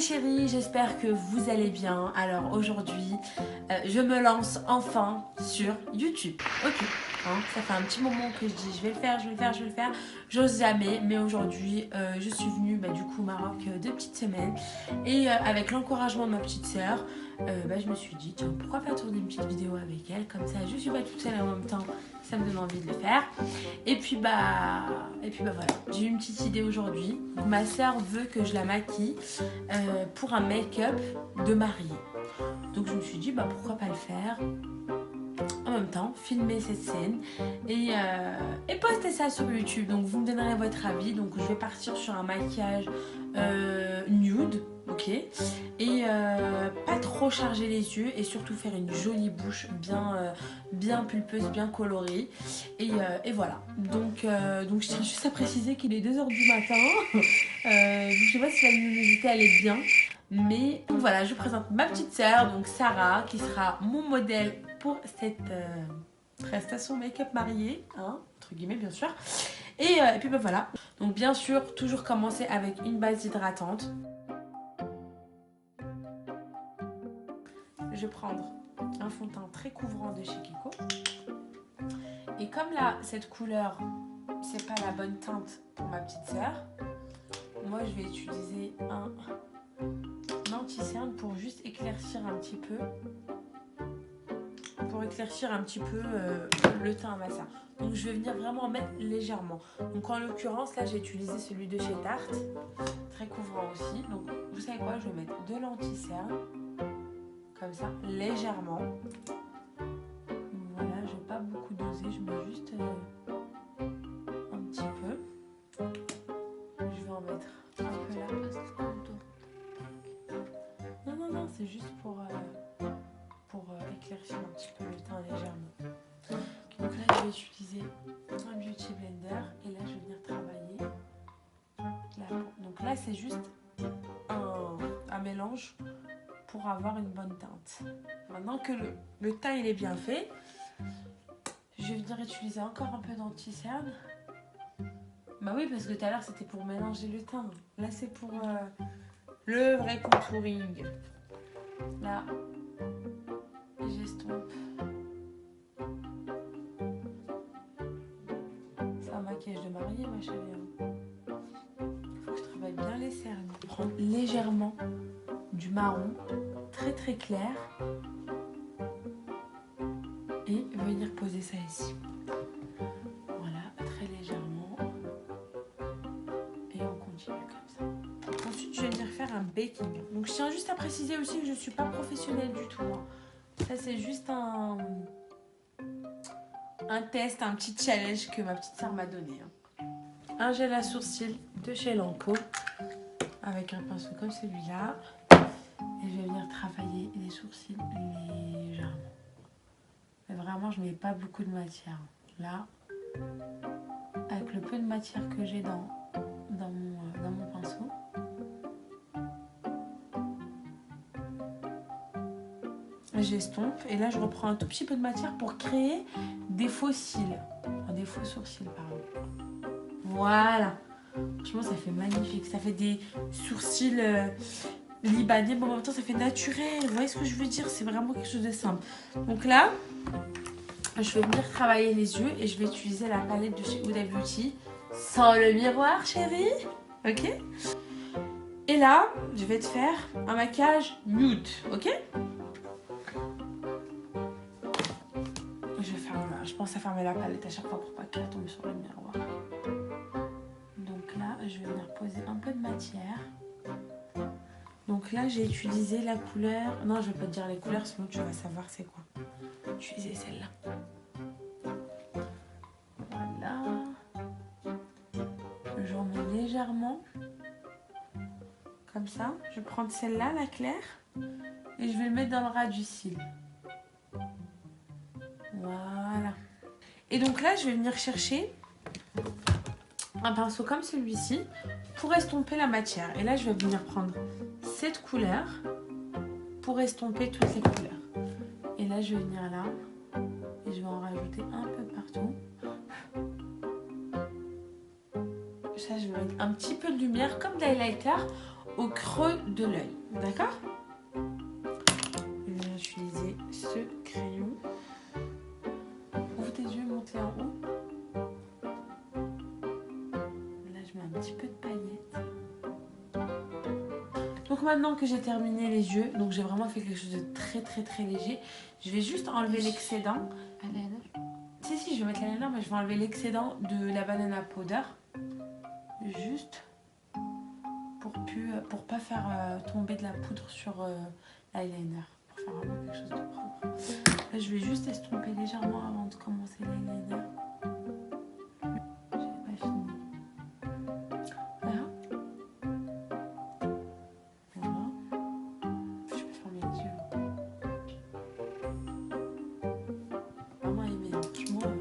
chéris, j'espère que vous allez bien. Alors aujourd'hui, je me lance enfin sur YouTube. Ok, hein, ça fait un petit moment que je dis je vais le faire, je vais le faire, je vais le faire. J'ose jamais, mais aujourd'hui, je suis venue du coup au Maroc 2 petites semaines. Et avec l'encouragement de ma petite sœur, je me suis dit, tiens, pourquoi pas tourner une petite vidéo avec elle. Comme ça, je suis pas toute seule en même temps, ça me donne envie de le faire. Et puis voilà, j'ai eu une petite idée aujourd'hui. Ma sœur veut que je la maquille pour un make-up de mariée. Donc je me suis dit pourquoi pas le faire. En même temps, filmer cette scène et poster ça sur YouTube. Donc vous me donnerez votre avis. Donc je vais partir sur un maquillage nude, ok, et pas trop charger les yeux et surtout faire une jolie bouche bien pulpeuse, bien colorée. Et voilà. Donc je tiens juste à préciser qu'il est 2h du matin. Donc je sais pas si la luminosité elle est bien. Mais donc voilà, je vous présente ma petite sœur, donc Sarah, qui sera mon modèle pour cette prestation make-up mariée, hein, entre guillemets bien sûr. Et puis voilà, donc bien sûr, toujours commencer avec une base hydratante. Je vais prendre un fond de teint très couvrant de chez Kiko. Et comme là, cette couleur, c'est pas la bonne teinte pour ma petite sœur, moi je vais utiliser un anti-cerne pour juste éclaircir un petit peu. Le teint à ma sœur. Donc je vais venir vraiment en mettre légèrement. Donc en l'occurrence, là j'ai utilisé celui de chez Tarte. Très couvrant aussi. Donc vous savez quoi, je vais mettre de l'anti-cerne. Comme ça, légèrement. Voilà, je vais pas beaucoup doser, je mets juste un petit peu. Je vais en mettre un peu là. Non, c'est juste pour éclaircir un petit peu le teint légèrement. Donc là, je vais utiliser un Beauty Blender et là, je vais venir travailler la peau. Donc là, c'est juste un mélange pour avoir une bonne teinte. Maintenant que le teint il est bien fait, je vais venir utiliser encore un peu d'anti-cerne. Oui, parce que tout à l'heure, c'était pour mélanger le teint. Là, c'est pour le vrai contouring. Là, j'estompe. C'est un maquillage de mariée, ma chérie. Il faut que je travaille bien les cernes. Je vais prendre légèrement du marron, très clair. Et venir poser ça ici. Voilà, très légèrement. Et on continue comme ça. Ensuite, je vais venir faire un baking. Donc, je tiens juste à préciser aussi que je ne suis pas professionnelle du tout. Ça, c'est juste un test, un petit challenge que ma petite sœur m'a donné. Un gel à sourcils de chez Lancôme avec un pinceau comme celui-là. Et je vais venir travailler les sourcils légèrement. Mais vraiment, je ne mets pas beaucoup de matière. Là, avec le peu de matière que j'ai dans mon pinceau. J'estompe et là je reprends un tout petit peu de matière pour créer des faux cils, enfin, des faux sourcils pardon. Voilà, franchement ça fait magnifique, ça fait des sourcils libanais, mais en même temps ça fait naturel, vous voyez ce que je veux dire, c'est vraiment quelque chose de simple. Donc là je vais venir travailler les yeux et je vais utiliser la palette de chez Huda Beauty sans le miroir chérie, ok. Et là je vais te faire un maquillage nude, ok. Je pense à fermer la palette à chaque fois pour pas qu'elle tombe sur le miroir. Donc là, je vais venir poser un peu de matière. Donc là, j'ai utilisé la couleur... Non, je vais pas te dire les couleurs, sinon tu vas savoir c'est quoi. J'ai utilisé celle-là. Voilà. J'en mets légèrement. Comme ça. Je vais prendre celle-là, la claire. Et je vais le mettre dans le ras du cil. Voilà. Et donc là, je vais venir chercher un pinceau comme celui-ci pour estomper la matière. Et là, je vais venir prendre cette couleur pour estomper toutes les couleurs. Et là, je vais venir là et je vais en rajouter un peu partout. Ça, je vais mettre un petit peu de lumière comme d'highlighter au creux de l'œil. D'accord? Je vais utiliser ce crayon. Ouvre tes yeux, montez en haut. Là, je mets un petit peu de paillettes. Donc maintenant que j'ai terminé les yeux, donc j'ai vraiment fait quelque chose de très léger, je vais juste enlever l'excédent. Si, je vais mettre l'eyeliner, mais je vais enlever l'excédent de la banana powder. Juste pour pas faire tomber de la poudre sur l'eyeliner. Pour faire vraiment quelque chose de propre. Là, je vais juste estomper légèrement avant de commencer l'eyeliner. J'ai pas fini. Voilà. Voilà. Je peux fermer les yeux. Vraiment aimé. Franchement,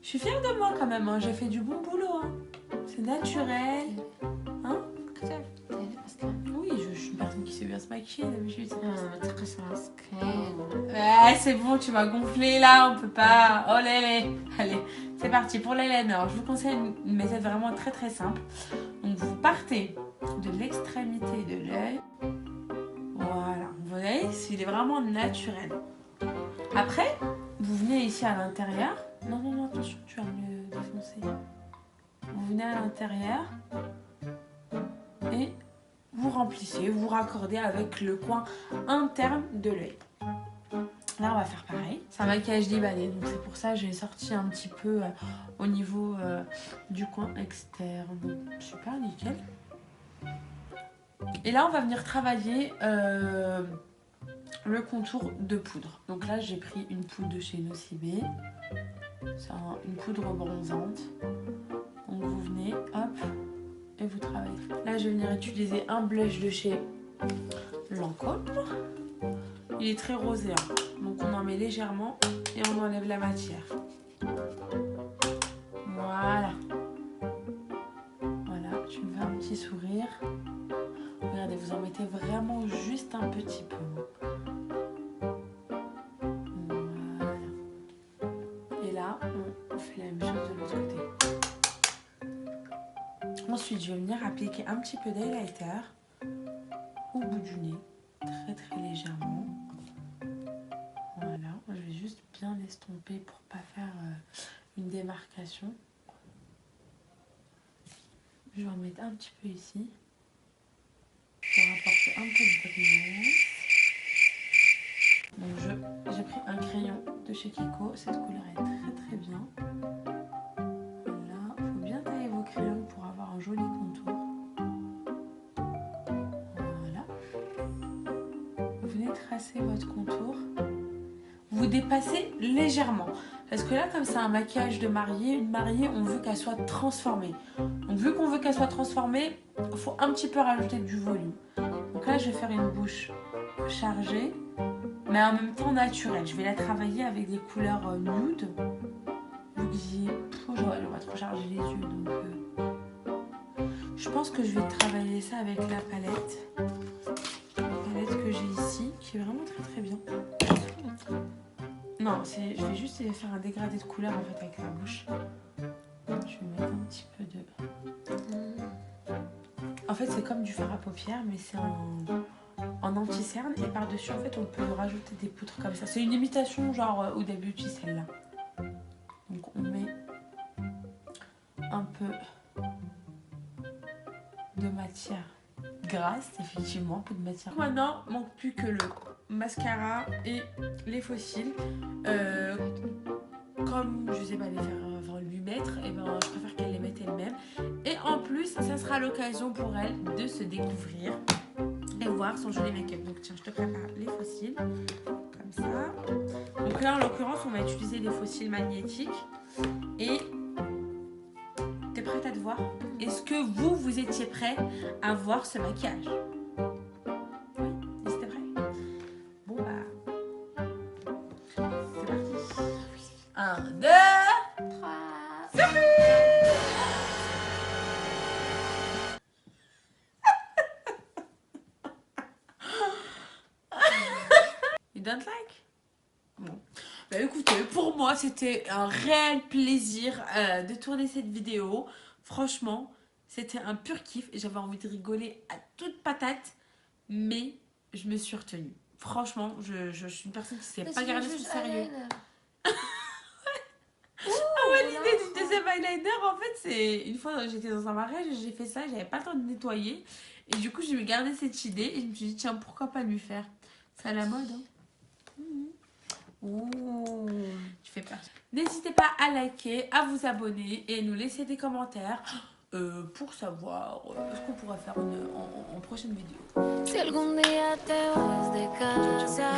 je suis fière de moi quand même. Hein. J'ai fait du bon boulot. Hein. C'est naturel. Hein? Oui, je suis une personne qui sait bien se maquiller d'habitude. Ouais, c'est bon, tu m'as gonflé là, on peut pas. Oh lélé. Allez, c'est parti pour l'eyeliner. Je vous conseille une méthode vraiment très simple. Donc vous partez de l'extrémité de l'œil. Voilà, vous voyez, il est vraiment naturel. Après, vous venez ici à l'intérieur. Non, attention, tu vas me défoncer. Vous venez à l'intérieur et vous remplissez, vous raccordez avec le coin interne de l'œil. Là, on va faire pareil. C'est un maquillage libanais, donc c'est pour ça que j'ai sorti un petit peu au niveau du coin externe. Super, nickel. Et là, on va venir travailler le contour de poudre. Donc là, j'ai pris une poudre de chez Nocibé. C'est une poudre bronzante. Donc vous venez, hop, et vous travaillez. Là, je vais venir utiliser un blush de chez Lancôme. Il est très rosé, hein. Donc on en met légèrement et on enlève la matière. Voilà. Voilà, tu me fais un petit sourire. Regardez, vous en mettez vraiment juste un petit peu. Voilà. Et là, on fait la même chose de l'autre côté. Ensuite, je vais venir appliquer un petit peu d'highlighter au bout du nez, très légèrement. Voilà, je vais juste bien l'estomper pour pas faire une démarcation. Je vais en mettre un petit peu ici pour apporter un peu de brillance. Donc j'ai pris un crayon de chez Kiko, cette couleur est très bien. Voilà, il faut bien tailler vos crayons pour avoir un joli contour. Voilà. Vous venez tracer votre contour. Vous dépassez légèrement. Parce que là, comme c'est un maquillage de mariée, une mariée, on veut qu'elle soit transformée. Donc vu qu'on veut qu'elle soit transformée, il faut un petit peu rajouter du volume. Donc là, je vais faire une bouche chargée, mais en même temps naturelle. Je vais la travailler avec des couleurs nude. Vu que on va trop charger les yeux. Donc je pense que je vais travailler ça avec la palette. La palette que j'ai ici, qui est vraiment très bien. Non, je vais juste faire un dégradé de couleur en fait avec la bouche. Je vais mettre un petit peu de... En fait, c'est comme du fard à paupières, mais c'est en anti-cerne. Et par-dessus, en fait, on peut rajouter des poutres comme ça. C'est une imitation genre Huda Beauty, celle-là. Donc, on met un peu de matière grasse, effectivement, un peu de matière. Maintenant, il ne manque plus que le mascara et les faux cils. Comme je sais pas les faire lui mettre, et ben je préfère qu'elle les mette elle-même. Et en plus, ça sera l'occasion pour elle de se découvrir et voir son joli make-up. Donc tiens, je te prépare les faux cils comme ça. Donc là, en l'occurrence, on va utiliser les faux cils magnétiques. Et t'es prête à te voir? Est-ce que vous étiez prêt à voir ce maquillage? Oui, c'était prêt. Bon bah, c'est parti. 1, 2, 3. Surprise! You don't like? Bon. Bah écoutez, pour moi, c'était un réel plaisir de tourner cette vidéo. Franchement, C'était un pur kiff et j'avais envie de rigoler à toute patate, mais je me suis retenue. Franchement, je suis une personne qui ne sait pas garder son sérieux. Ah ouais, l'idée du deuxième eyeliner, en fait, c'est une fois j'étais dans un mariage, j'ai fait ça, j'avais pas le temps de nettoyer. Et du coup, j'ai gardé cette idée et je me suis dit, tiens, pourquoi pas lui faire? C'est à la mode, hein. Ouh. Tu fais peur. N'hésitez pas à liker, à vous abonner et nous laisser des commentaires pour savoir ce qu'on pourra faire en prochaine vidéo. Si algún día te vas de casa